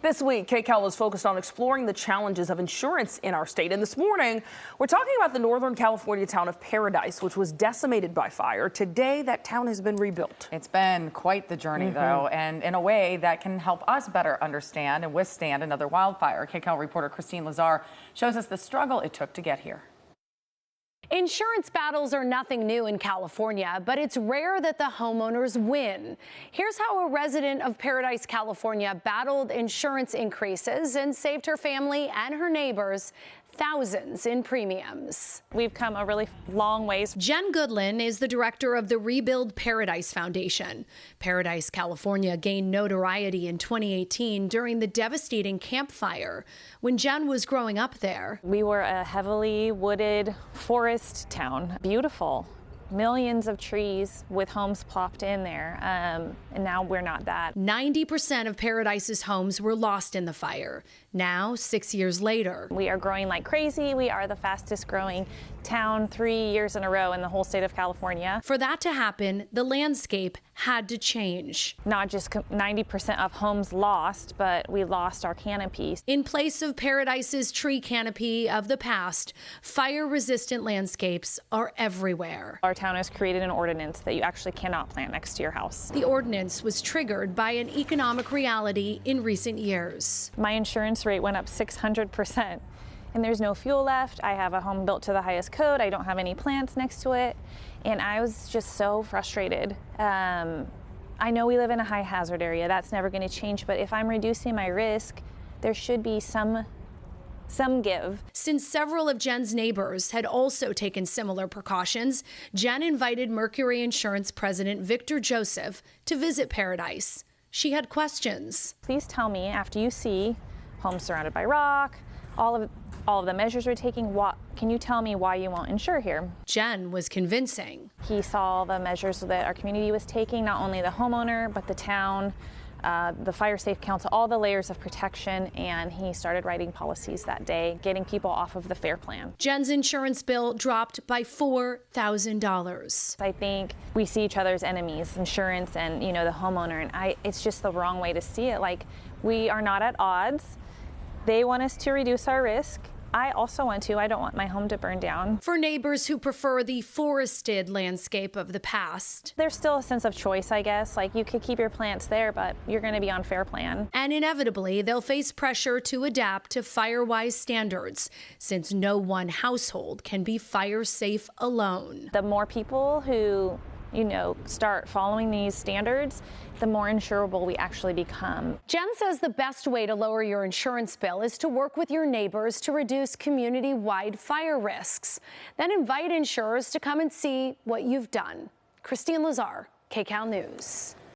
This week, KCAL is focused on exploring the challenges of insurance in our state. And this morning, we're talking about the Northern California town of Paradise, which was decimated by fire. Today, that town has been rebuilt. It's been quite the journey, though, and in a way that can help us better understand and withstand another wildfire. KCAL reporter Kristine Lazar shows us the struggle it took to get here. Insurance battles are nothing new in California, but it's rare that the homeowners win. Here's how a resident of Paradise, California battled insurance increases and saved her family and her neighbors thousands in premiums. We've come a really long ways. Jen Goodlin is the director of the Rebuild Paradise Foundation. Paradise, California gained notoriety in 2018 during the devastating Camp Fire. When Jen was growing up there, We were a heavily wooded forest town. Beautiful. Millions of trees with homes plopped in there, and now we're not that. 90% of Paradise's homes were lost in the fire. Now, 6 years later, We are growing like crazy. We are the fastest growing town 3 years in a row in the whole state of California. for that to happen, the landscape had to change. Not just 90% of homes lost, but we lost our canopy. In place of Paradise's tree canopy of the past, fire-resistant landscapes are everywhere. Our town has created an ordinance that you actually cannot plant next to your house. The ordinance was triggered by an economic reality in recent years. My insurance rate went up 600%, and there's no fuel left. I have a home built to the highest code. I don't have any plants next to it, and I was just so frustrated. I know we live in a high hazard area. That's never going to change, but if I'm reducing my risk, there should be some give. Since several of Jen's neighbors had also taken similar precautions, Jen invited Mercury Insurance President Victor Joseph to visit Paradise. She had questions. Please tell me, after you see homes surrounded by rock, all of the measures we're taking, can you tell me why you won't insure here? Jen was convincing. He saw the measures that our community was taking, not only the homeowner, but the town, the Fire Safe Council, all the layers of protection, and he started writing policies that day, getting people off of the FAIR plan. Jen's insurance bill dropped by $4,000. I think we see each other's enemies, insurance and, the homeowner, and it's just the wrong way to see it. Like, we are not at odds. They want us to reduce our risk. I also want to. I don't want my home to burn down. For neighbors who prefer the forested landscape of the past, There's still a sense of choice, I guess. Like, you could keep your plants there, but you're going to be on FAIR plan. and inevitably they'll face pressure to adapt to fire-wise standards, since no one household can be fire safe alone. The more people who, start following these standards, the more insurable we actually become. Jen says the best way to lower your insurance bill is to work with your neighbors to reduce community-wide fire risks. Then invite insurers to come and see what you've done. Kristine Lazar, KCAL News.